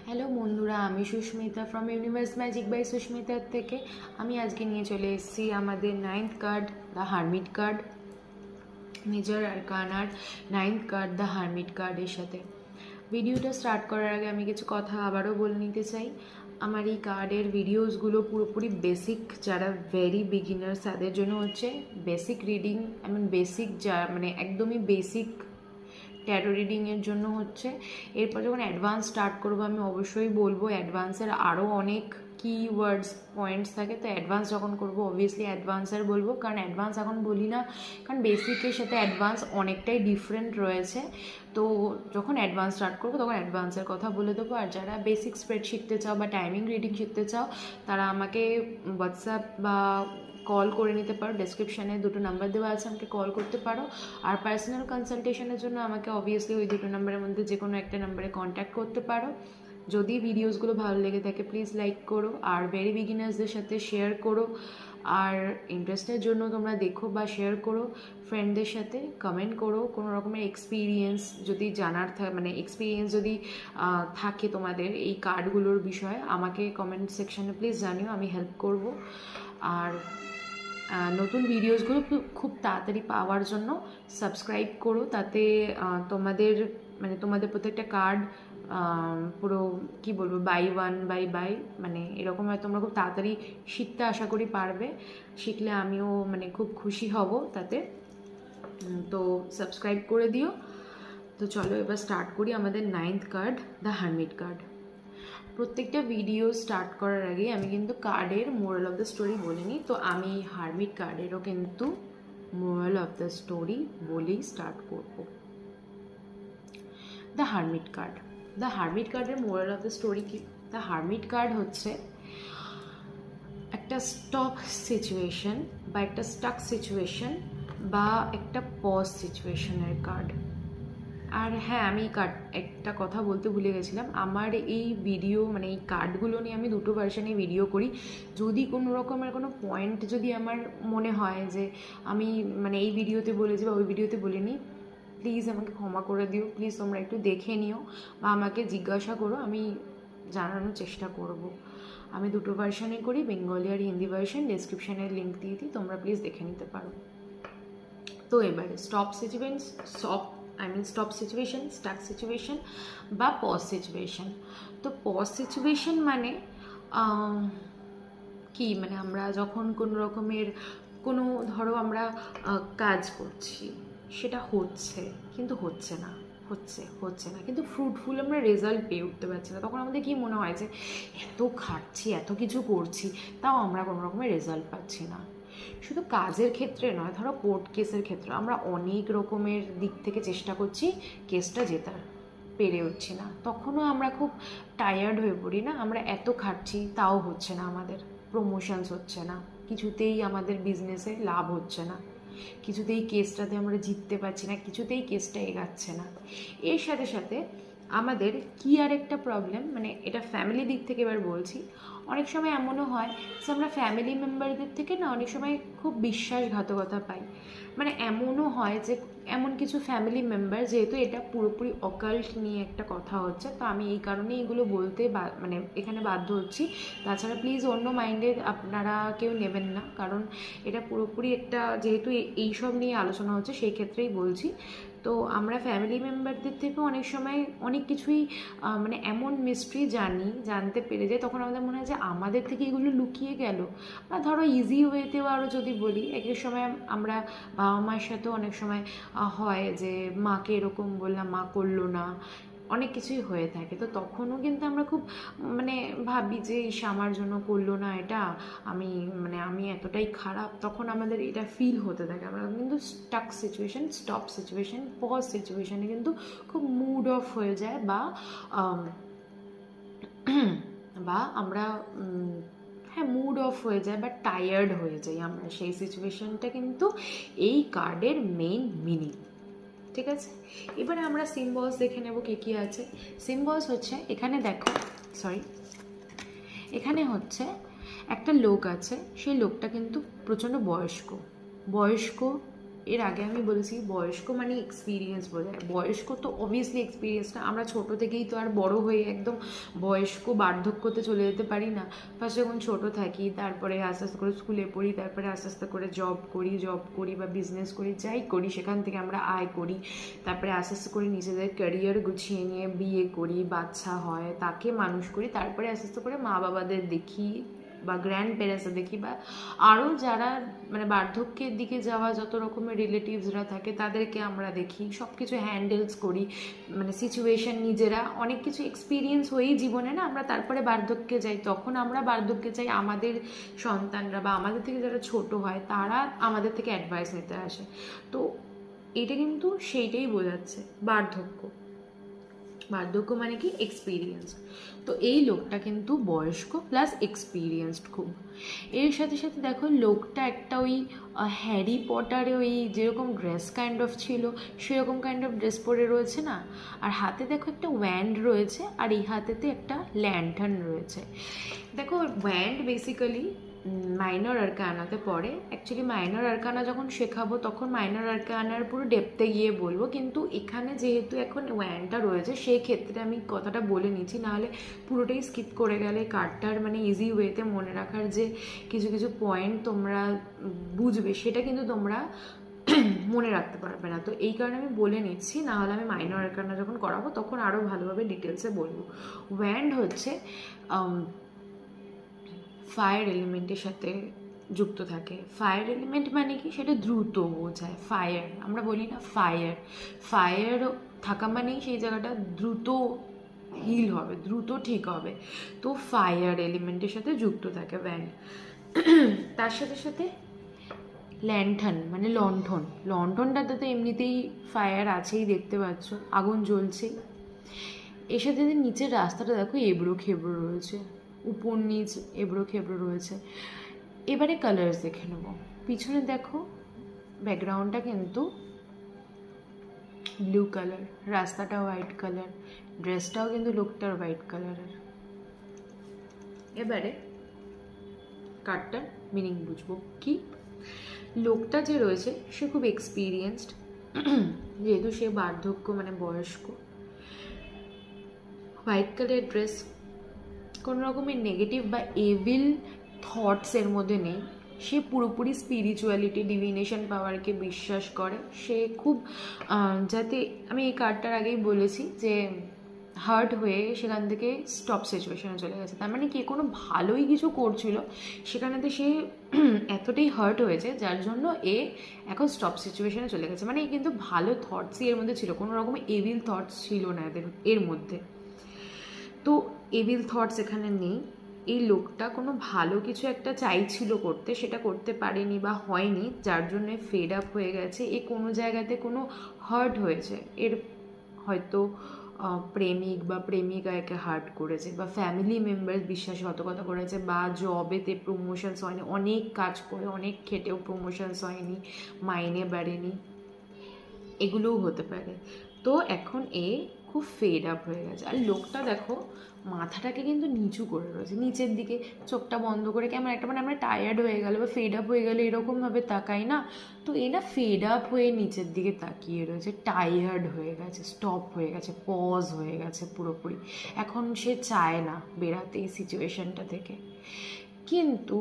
Hello বন্ধুরা, আমি Susmita from universe magic by সুস্মিতার থেকে। আমি আজকে নিয়ে চলে এসেছি আমাদের 9th card the hermit card, major আরকানার 9th কার্ড দ্য হারমিট কার্ডের সাথে। ভিডিওটা স্টার্ট করার আগে আমি কিছু কথা আবারও বলে নিতে চাই। আমার এই কার্ডের ভিডিওসগুলো পুরোপুরি বেসিক, যারা ভেরি বিগিনার্স তাদের জন্য হচ্ছে বেসিক রিডিং। বেসিক যা একদমই বেসিক ট্যারো রিডিংয়ের জন্য হচ্ছে। এরপর যখন অ্যাডভান্স স্টার্ট করবো আমি অবশ্যই বলবো অ্যাডভান্সের আরও অনেক কিওয়ার্ডস পয়েন্টস থাকে, তো অ্যাডভান্স যখন করবো অবভিয়াসলি অ্যাডভান্সের বলবো, কারণ অ্যাডভান্স এখন বলি না, কারণ বেসিকের সাথে অ্যাডভান্স অনেকটাই ডিফারেন্ট রয়েছে। তো যখন অ্যাডভান্স স্টার্ট করবো তখন অ্যাডভান্সের কথা বলে দেবো। আর যারা বেসিক স্প্রেড শিখতে চাও বা টাইমিং রিডিং শিখতে চাও তারা আমাকে হোয়াটসঅ্যাপ বা কল করে নিতে পারো। ডেসক্রিপশানে দুটো নাম্বার দেওয়া আছে, আমাকে কল করতে পারো। আর পার্সোনাল কনসালটেশনের জন্য আমাকে অবভিয়াসলি ওই দুটো নাম্বারের মধ্যে যে কোনো একটা নাম্বারে কন্ট্যাক্ট করতে পারো। যদি ভিডিওসগুলো ভালো লেগে থাকে প্লিজ লাইক করো, আর ভেরি বিগিনার্সদের সাথে শেয়ার করো। আর ইন্টারেস্টের জন্য তোমরা দেখো বা শেয়ার করো ফ্রেন্ডদের সাথে। কমেন্ট করো কোনো রকমের এক্সপিরিয়েন্স যদি জানার এক্সপিরিয়েন্স যদি থাকে তোমাদের এই কার্ডগুলোর বিষয়ে, আমাকে কমেন্ট সেকশানে প্লিজ জানিও, আমি হেল্প করব। আর নতুন ভিডিওসগুলো খুব তাড়াতাড়ি পাওয়ার জন্য সাবস্ক্রাইব করো, তাতে তোমাদের প্রত্যেকটা কার্ড পুরো কি বলবো বাই এরকম হয়, তোমরা খুব তাড়াতাড়ি শিখতে আশা করি পারবে। শিখলে আমিও খুব খুশি হব তাতে। তো সাবস্ক্রাইব করে দিও। তো চলো এবার স্টার্ট করি আমাদের 9th card the hermit card. প্রত্যেকটা ভিডিও স্টার্ট করার আগে আমি কিন্তু কার্ডের মোরাল অফ দ্য স্টোরি বলে নিই। তো আমি হারমিট কার্ডেরও কিন্তু মোরাল অফ দ্য স্টোরি বলেই স্টার্ট করব। The hermit card, the hermit কার্ডের মোরাল অফ দ্য স্টোরি কি? দ্য হারমিট কার্ড হচ্ছে একটা স্টপ সিচুয়েশন বা একটা স্টাক সিচুয়েশন বা একটা পজ সিচুয়েশনের কার্ড। আর হ্যাঁ, আমি একটা কথা বলতে ভুলে গেছিলাম, আমার এই ভিডিও এই কার্ডগুলো নিয়ে আমি দুটো ভার্সানে ভিডিও করি। যদি কোনো রকমের কোনো পয়েন্ট যদি আমার মনে হয় যে আমি এই ভিডিওতে বলেছি বা ওই ভিডিওতে বলিনি, প্লিজ আমাকে ক্ষমা করে দিও। প্লিজ তোমরা একটু দেখে নিও বা আমাকে জিজ্ঞাসা করো, আমি জানানোর চেষ্টা করব। আমি দুটো ভার্সানে করি, বেঙ্গলি আর হিন্দি ভার্সান। ডেসক্রিপশানের লিঙ্ক দিয়ে দিই, তোমরা প্লিজ দেখে নিতে পারো। তো এবারে স্টপ সিচুয়েশন, স্টাক সিচুয়েশন বা পজ সিচুয়েশন। তো পজ সিচুয়েশন কি আমরা যখন কোনো রকমের ধরো আমরা কাজ করছি, সেটা হচ্ছে কিন্তু হচ্ছে না, কিন্তু ফ্রুটফুল আমরা রেজাল্ট পেয়ে উঠতে পারছি না, তখন আমাদের কি মনে হয় যে এত খাটছি, এত কিছু করছি, তাও আমরা কোনো রকমের রেজাল্ট পাচ্ছি না। শুধু কাজের ক্ষেত্রে নয়, ধরো কোর্ট কেসের ক্ষেত্রে আমরা অনেক রকমের দিক থেকে চেষ্টা করছি, কেসটা জেতার, পেরে উঠছি না, তখনও আমরা খুব টায়ার্ড হয়ে পড়ি না? আমরা এত খাটছি তাও হচ্ছে না, আমাদের প্রমোশনস হচ্ছে না, কিছুতেই আমাদের বিজনেসে লাভ হচ্ছে না, কিছুতেই কেসটাতে আমরা জিততে পারছি না, কিছুতেই কেসটা এগাচ্ছে না। এর সাথে সাথে আমাদের কি আর একটা প্রবলেম, এটা ফ্যামিলি দিক থেকে এবার বলছি। অনেক সময় এমনও হয় যে আমরা ফ্যামিলি মেম্বারদের থেকে না অনেক সময় খুব বিশ্বাসঘাতকতা পাই। এমনও হয় যে এমন কিছু ফ্যামিলি মেম্বার, যেহেতু এটা পুরোপুরি অকাল্ট নিয়ে একটা কথা হচ্ছে, তো আমি এই কারণে এগুলো বলতে এখানে বাধ্য হচ্ছি। তাছাড়া প্লিজ অন্য মাইন্ডে আপনারা কেউ নেবেন না, কারণ এটা পুরোপুরি একটা, যেহেতু এইসব নিয়ে আলোচনা হচ্ছে সেই ক্ষেত্রেই বলছি। তো আমরা ফ্যামিলি মেম্বারদের থেকেও অনেক সময় অনেক কিছুই এমন মিস্ট্রি জানতে পেরে যাই, তখন আমাদের মনে হয় যে আমাদের থেকে এগুলো লুকিয়ে গেল। বা ধরো ইজি ওয়েতেও আরও যদি বলি, এক সময় আমরা বাবা মায়ের সাথেও অনেক সময় হয় যে মাকে এরকম বললাম, মা করলো না, অনেক কিছুই হয়ে থাকে। তো তখনও কিন্তু আমরা খুব ভাবি যে আমার জন্য করলো না এটা, আমি আমি এতটাই খারাপ, তখন আমাদের এটা ফিল হতে থাকে। আমরা কিন্তু স্টপ সিচুয়েশন, পজ সিচুয়েশানে কিন্তু খুব মুড অফ হয়ে যায়, বা আমরা মুড অফ হয়ে যায় বা টায়ার্ড হয়ে যাই আমরা, সেই সিচুয়েশনটা কিন্তু এই কার্ডের মেইন মিনিং। ঠিক আছে, এবারে আমরা সিম্বলস দেখে নেব কী আছে। সিম্বলস হচ্ছে, এখানে হচ্ছে একটা লোক আছে, সেই লোকটা কিন্তু প্রচণ্ড বয়স্ক, এর আগে আমি বলেছি বয়স্ক মানে এক্সপিরিয়েন্স বোঝায়। বয়স্ক তো অবভিয়াসলি এক্সপিরিয়েন্স না, আমরা ছোট থেকেই তো আর বড় হয়ে একদম বয়স্ক বার্ধক্যতে চলে যেতে পারি না। ফার্স্ট যখন ছোটো থাকি, তারপরে আস্তে আস্তে করে স্কুলে পড়ি, তারপরে আস্তে আস্তে করে জব করি বা বিজনেস করি, যাই করি সেখান থেকে আমরা আয় করি, তারপরে আস্তে আস্তে করে নিজেদের ক্যারিয়ার গুছিয়ে নিয়ে বিয়ে করি, বাচ্চা হয়, তাকে মানুষ করি, তারপরে আস্তে আস্তে করে মা বাবাদের দেখি বা গ্র্যান্ড প্যারেন্টসদের দেখি, বা আরও যারা মানে বার্ধক্যের দিকে যাওয়া যত রকমের রিলেটিভসরা থাকে তাদেরকে আমরা দেখি, সব কিছু হ্যান্ডেলস করি, মানে সিচুয়েশন নিজেরা অনেক কিছু এক্সপিরিয়েন্স হয়েই জীবনে না আমরা তারপরে বার্ধক্যে যাই। তখন আমরা বার্ধক্যে যাই, আমাদের সন্তানরা বা আমাদের থেকে যারা ছোট হয় তারা আমাদের থেকে অ্যাডভাইস নিতে আসে। তো এটা কিন্তু সেইটাই বোঝাচ্ছে বার্ধক্য। বার্ধক্য মানে কি এক্সপিরিয়েন্স। তো এই লোকটা কিন্তু বয়স্ক প্লাস এক্সপিরিয়েন্সড খুব। এর সাথে সাথে দেখো লোকটা একটা ওই হ্যারি পটারে ওই যেরকম ড্রেস কাইন্ড অফ ছিল সেরকম কাইন্ড অফ ড্রেস পরে রয়েছে না, আর হাতে দেখো একটা ওয়্যান্ড রয়েছে, আর এই হাতেতে একটা ল্যান্টার্ন রয়েছে। দেখো ওয়্যান্ড বেসিক্যালি মাইনর আরকানাতে পড়ে। অ্যাকচুয়ালি মাইনর আরকানা যখন শেখাবো তখন মাইনর আরকানার পুরো ডেপথে গিয়ে বলবো, কিন্তু এখানে যেহেতু এখন ওয়্যান্ডটা রয়েছে সেই ক্ষেত্রে আমি কথাটা বলে নিচ্ছি, নাহলে পুরোটাই স্কিপ করে গেলে কার্ডটার মানে ইজি ওয়েতে মনে রাখার যে কিছু কিছু পয়েন্ট তোমরা বুঝবে সেটা কিন্তু তোমরা মনে রাখতে পারবে না। তো এই কারণে আমি বলে নিচ্ছি, নাহলে আমি মাইনর আরকানা যখন করাবো তখন আরও ভালোভাবে ডিটেলসে বলবো। ওয়্যান্ড হচ্ছে ফায়ার এলিমেন্টের সাথে যুক্ত থাকে। ফায়ার এলিমেন্ট মানে কি, সেটা দ্রুত বোঝায়। ফায়ার আমরা বলি না, ফায়ার ফায়ার থাকা মানেই সেই জায়গাটা দ্রুত হিল হবে, দ্রুত ঠিক হবে। তো ফায়ার এলিমেন্টের সাথে যুক্ত থাকে ব্যান্ড। তার সাথে সাথে ল্যান্টার্ন মানে লণ্ঠন, লণ্ঠনটাতে তো এমনিতেই ফায়ার আছেই, দেখতে পাচ্ছ আগুন জ্বলছেই। এর সাথে নিচের রাস্তাটা দেখো এবড়ো খেবড়ো রয়েছে, উপর নিচ এবড়ো খেবড়ো রয়েছে। এবারে কালার্স দেখে নেব। পিছনে দেখো ব্যাকগ্রাউন্ডটা কিন্তু ব্লু কালার, রাস্তাটা হোয়াইট কালার, ড্রেসটাও কিন্তু লোকটার হোয়াইট কালারের। এবারে কার্ডটার মিনিং বুঝবো কি। লোকটা যে রয়েছে সে খুব এক্সপিরিয়েন্সড, যেহেতু সে বার্ধক্য মানে বয়স্ক। হোয়াইট কালার ড্রেস, কোনো রকমের নেগেটিভ বা এভিল থটসের মধ্যে নেই। সে পুরোপুরি স্পিরিচুয়ালিটি, ডিভিনেশন পাওয়ারকে বিশ্বাস করে। সে খুব যাতে, আমি এই কার্ডটার আগেই বলেছি যে হার্ট হয়ে সেখান থেকে স্টপ সিচুয়েশনে চলে গেছে। তার মানে কি, কোনো ভালোই কিছু করছিল সেখানেতে সে এতটাই হার্ট হয়েছে যার জন্য এ এখন স্টপ সিচুয়েশনে চলে গেছে। মানে কিন্তু ভালো থটসই এর মধ্যে ছিল, কোনো রকম এভিল থটস ছিল না এর মধ্যে। তো এভিল থটস এখানে নেই। এই লোকটা কোনো ভালো কিছু একটা চাইছিল করতে, সেটা করতে পারেনি বা হয়নি, যার জন্য ফেড আপ হয়ে গেছে। এ কোনো জায়গাতে কোনো হার্ট হয়েছে, এর হয়তো প্রেমিক বা প্রেমিকা একে হার্ট করেছে, বা ফ্যামিলি মেম্বার বিশ্বাসঘাতকতা করেছে, বা জবেতে প্রমোশনস হয়নি, অনেক কাজ করে অনেক খেটেও প্রমোশনস হয়নি, মাইনে বাড়েনি, এগুলোও হতে পারে। তো এখন এ খুব ফেড আপ হয়ে গেছে। আর লোকটা দেখো মাথাটাকে কিন্তু নিচু করে রয়েছে, নিচের দিকে চোখটা বন্ধ করে, কেমন একটা মানে আমরা টায়ার্ড হয়ে গেলে বা ফেড আপ হয়ে গেলে এরকমভাবে তাকাই না, তো এ না ফেড আপ হয়ে নিচের দিকে তাকিয়ে রয়েছে, টায়ার্ড হয়ে গেছে, স্টপ হয়ে গেছে, পজ হয়ে গেছে পুরোপুরি। এখন সে চায় না বেরাতে এই সিচুয়েশনটা থেকে। কিন্তু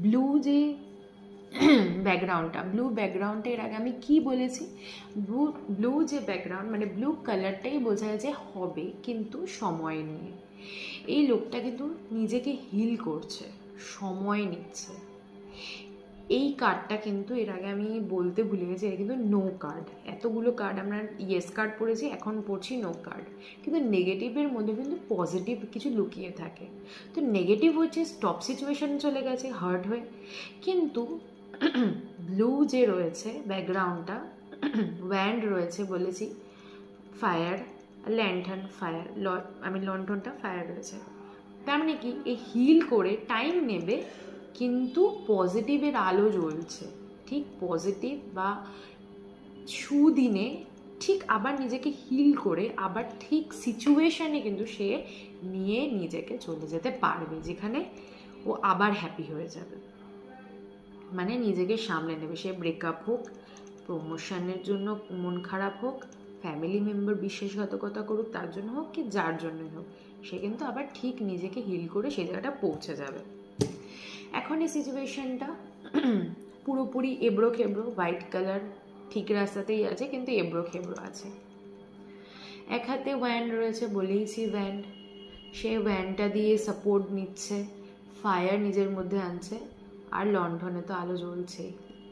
ব্লু যে ব্যাকগ্রাউন্ডটা, ব্লু ব্যাকগ্রাউন্ডটা এর আগে আমি কি বলেছি, ব্লু যে ব্যাকগ্রাউন্ড মানে ব্লু কালারটাই বোঝায় যে হবে, কিন্তু সময় নিয়ে। এই লোকটা কিন্তু নিজেকে হিল করছে, সময় নিচ্ছে। এই কার্ডটা কিন্তু এর আগে আমি বলতে ভুলে গেছি, এটা কিন্তু নো কার্ড। এতগুলো কার্ড আমরা ইয়েস কার্ড পড়েছি, এখন পড়ছি নো কার্ড। কিন্তু নেগেটিভের মধ্যে কিন্তু পজিটিভ কিছু লুকিয়ে থাকে। তো নেগেটিভ হচ্ছে স্টপ সিচুয়েশন চলে গেছে হার্ট হয়ে, কিন্তু ব্লু যে রয়েছে ব্যাকগ্রাউন্ডটা, ওয়্যান্ড রয়েছে বলেছি, ফায়ার, ল্যান্টার্ন ফায়ার, আমি লন্ঠনটা ফায়ার রয়েছে। তার মানে কি, এই হিল করে টাইম নেবে, কিন্তু পজিটিভের আলো জ্বলছে, ঠিক পজিটিভ বা সুদিনে ঠিক আবার নিজেকে হিল করে আবার ঠিক সিচুয়েশানে কিন্তু সে নিয়ে নিজেকে চলে যেতে পারবে, যেখানে ও আবার হ্যাপি হয়ে যাবে, মানে নিজেকে সামলে নেবে। সে ব্রেকআপ হোক প্রমোশনের জন্য মন খারাপ হোক, ফ্যামিলি মেম্বার বিশ্বাসঘাতকতা করুক তার জন্য হোক, কি যার জন্যই হোক, সে কিন্তু আবার ঠিক নিজেকে হিল করে সেই জায়গাটা পৌঁছে যাবে। এখন এই সিচুয়েশনটা পুরোপুরি এবড়ো খেবড়ো, হোয়াইট কালার ঠিক রাস্তাতেই আছে কিন্তু এবড়ো খেবড়ো আছে। এক হাতে ওয়্যান্ড রয়েছে, বলেইছি ওয়্যান্ড, সে ওয়্যান্ডটা দিয়ে সাপোর্ট নিচ্ছে, ফায়ার নিজের মধ্যে আনছে, আর লণ্ঠনে তো আলো জ্বলছেই,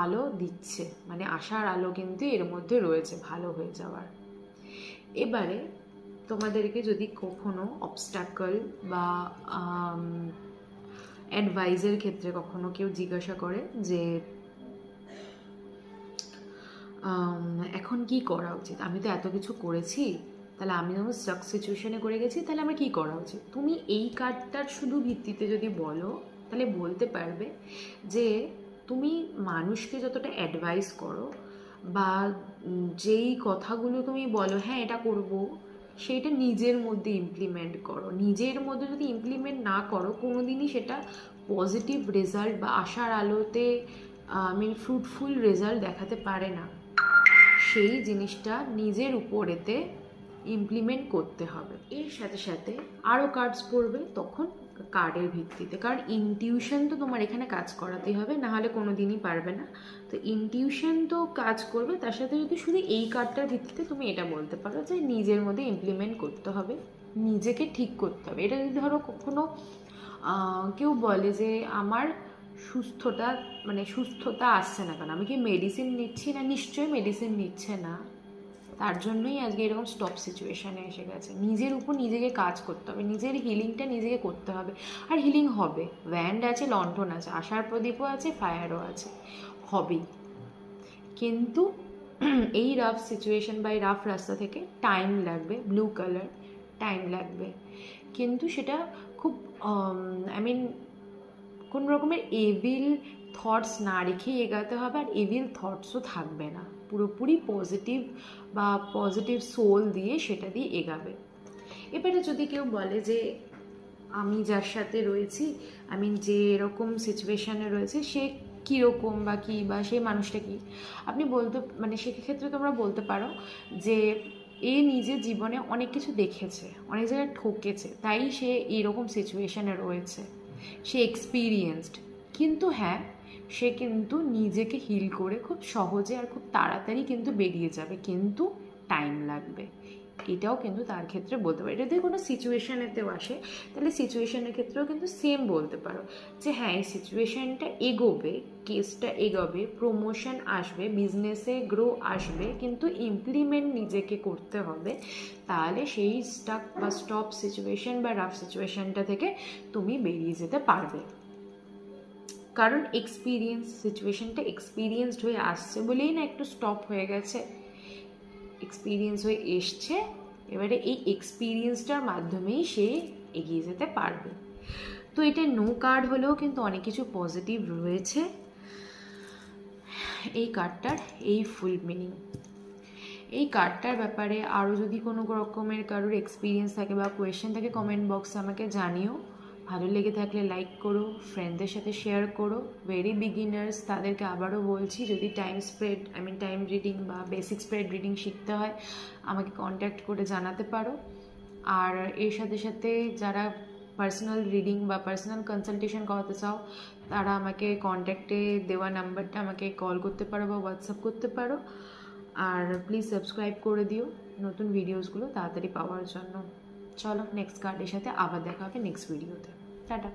আলো দিচ্ছে, মানে আশার আলো কিন্তু এর মধ্যে রয়েছে ভালো হয়ে যাওয়ার। এবারে তোমাদেরকে যদি কখনো অবস্ট্যাকল বা অ্যাডভাইসের ক্ষেত্রে কখনো কেউ জিজ্ঞাসা করে যে এখন কি করা উচিত, আমি তো এত কিছু করেছি, তাহলে আমি যখন স্টাক সিচুয়েশনে করে গেছি, তাহলে আমার কী করা উচিত, তুমি এই কার্ডটার শুধু ভিত্তিতে যদি বলো তাহলে বলতে পারবে যে তুমি মানুষকে যতটা অ্যাডভাইস করো বা যেই কথাগুলো তুমি বলো হ্যাঁ এটা করব, সেইটা নিজের মধ্যে ইমপ্লিমেন্ট করো। নিজের মধ্যে যদি ইমপ্লিমেন্ট না করো কোনো দিনই সেটা পজিটিভ রেজাল্ট বা আশার আলোতে ফ্রুটফুল রেজাল্ট দেখাতে পারে না। সেই জিনিসটা নিজের উপরেতে ইমপ্লিমেন্ট করতে হবে। এর সাথে সাথে আরও কার্ডস পড়বে তখন কার্ডের ভিত্তিতে, কারণ ইনটিউশন তো তোমার এখানে কাজ করাতেই হবে, না হলে কোনো দিনই পারবে না। তো ইনটিউশন তো কাজ করবে, তার সাথে যদি শুধু এই কার্ডটার ভিত্তিতে তুমি এটা বলতে পারো যে নিজের মধ্যে ইমপ্লিমেন্ট করতে হবে, নিজেকে ঠিক করতে হবে। এটা যদি ধরো কখনো কেউ বলে যে আমার সুস্থতা আসছে না কেন, আমি কি মেডিসিন নিচ্ছি না, নিশ্চয়ই মেডিসিন নিচ্ছে না, তার জন্যই আজকে এরকম স্টপ সিচুয়েশানে এসে গেছে। নিজের উপর নিজেকে কাজ করতে হবে, নিজের হিলিংটা নিজেকে করতে হবে, আর হিলিং হবে। ওয়্যান্ড আছে, লণ্ঠন আছে, আশার প্রদীপও আছে, ফায়ারও আছে, হবেই। কিন্তু এই রাফ সিচুয়েশন বা এই রাফ রাস্তা থেকে টাইম লাগবে, ব্লু কালার টাইম লাগবে, কিন্তু সেটা খুব কোনো রকমের এভিল থটস না রেখেই এগাতে হবে, আর এভিল থটসও থাকবে না, পুরোপুরি পজিটিভ বা পজিটিভ সোল দিয়ে সেটা দিয়ে এগাবে। এবারে যদি কেউ বলে যে আমি যার সাথে রয়েছি, যে এরকম সিচুয়েশানে রয়েছে সে কীরকম বা কী, বা সেই মানুষটা কী, আপনি বলতে সেক্ষেত্রে তোমরা বলতে পারো যে এ নিজের জীবনে অনেক কিছু দেখেছে, অনেক জায়গায় ঠকেছে, তাই সে এইরকম সিচুয়েশানে রয়েছে, সে এক্সপিরিয়েন্সড, কিন্তু হ্যাঁ সে কিন্তু নিজেকে হিল করে খুব সহজে আর খুব তাড়াতাড়ি কিন্তু বেরিয়ে যাবে, কিন্তু টাইম লাগবে। এটাও কিন্তু তার ক্ষেত্রে বলতে পারো। এটা যদি কোনো সিচুয়েশানেতেও আসে তাহলে সিচুয়েশানের ক্ষেত্রেও কিন্তু সেম বলতে পারো যে হ্যাঁ এই সিচুয়েশানটা এগোবে, কেসটা এগোবে, প্রমোশন আসবে, বিজনেসে গ্রো আসবে, কিন্তু ইমপ্লিমেন্ট নিজেকে করতে হবে, তাহলে সেই স্টাক বা স্টপ সিচুয়েশান বা রাফ সিচুয়েশানটা থেকে তুমি বেরিয়ে যেতে পারবে। কারণ সিচুয়েশানটা এক্সপিরিয়েন্সড হয়ে আসছে বলেই না একটু স্টপ হয়ে গেছে, এক্সপিরিয়েন্স হয়ে এসছে, এবারে এই এক্সপিরিয়েন্সটার মাধ্যমেই সে এগিয়ে যেতে পারবে। তো এটা নো কার্ড হলেও কিন্তু অনেক কিছু পজিটিভ রয়েছে এই কার্ডটার, এই ফুল মিনিং। এই কার্ডটার ব্যাপারে আরও যদি কোনো রকমের কারোর এক্সপিরিয়েন্স থাকে বা কোয়েশ্চেন থাকে কমেন্ট বক্সে আমাকে জানিও। ভালো লেগে থাকলে লাইক করো, ফ্রেন্ডদের সাথে শেয়ার করো। ভেরি বিগিনার্স তাদেরকে আবারও বলছি, যদি টাইম রিডিং বা বেসিক স্প্রেড রিডিং শিখতে হয় আমাকে কন্ট্যাক্ট করে জানাতে পারো। আর এর সাথে সাথে যারা পার্সোনাল রিডিং বা পার্সোনাল কনসালটেশন করাতে চাও তারা আমাকে কন্ট্যাক্টে দেওয়া নাম্বারটা আমাকে কল করতে পারো বা হোয়াটসঅ্যাপ করতে পারো। আর প্লিজ সাবস্ক্রাইব করে দিও নতুন ভিডিওসগুলো তাড়াতাড়ি পাওয়ার জন্য। চলো নেক্সট কার্ডের সাথে আবার দেখা হবে নেক্সট ভিডিওতে। টাটা।